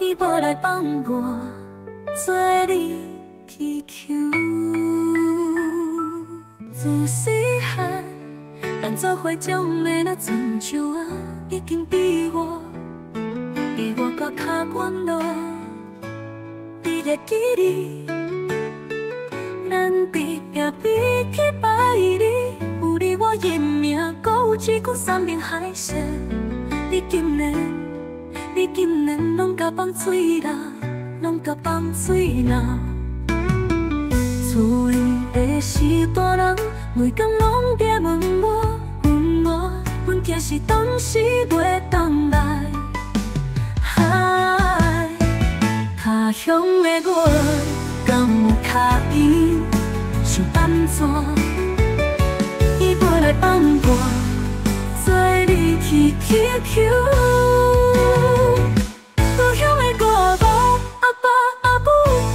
伊要来放我做你气球。自细汉，咱做伙种的那泉州啊，已经比我到较远路。你会记哩？咱比拼比起摆你，有你我认命，搁有一句山盟海誓。你今年拢甲放水啦，拢甲放水啦。厝里的是大人，每天拢在问我，阮惊是当时袂当来。嗨，他乡的我，敢有卡伊想安怎？伊要来放我做你气球。故乡的我无阿爸阿母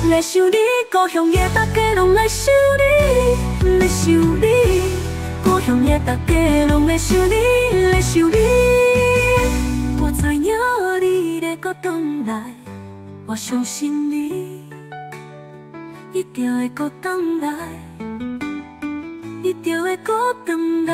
来想你，故乡的大家拢来想你，来想你。故乡的大家拢来想你，来想你。我知影你会搁转来，我相信你一定会搁转来，一定会搁转来。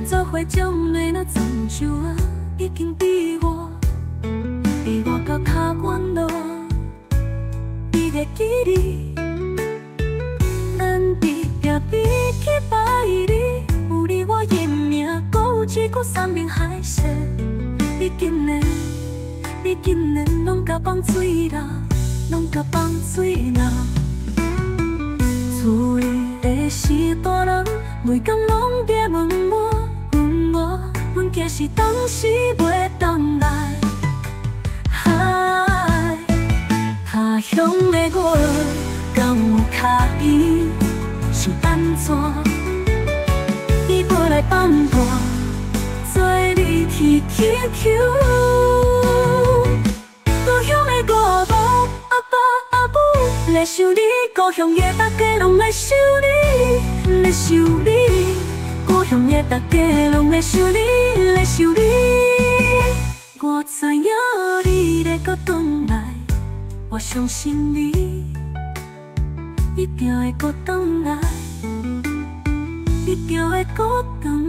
做伙种的那泉州啊，已经比我到较远路。你会记哩？咱比拼比起摆你，有你我认命，搁有一句山盟海誓。你今年拢甲放水啦，拢甲放水啦。厝里的是大人，每天拢在问我。阮惊是当时袂当来，嗨，他乡的我，敢有卡伊想安怎？伊要来放我做你气球。故乡的我无阿爸阿母来想你，故乡的大家拢来想你，来想你。故乡的大家拢来想你，来想你。我知影你会搁转来，我相信你一定会搁转来，一定会搁转来。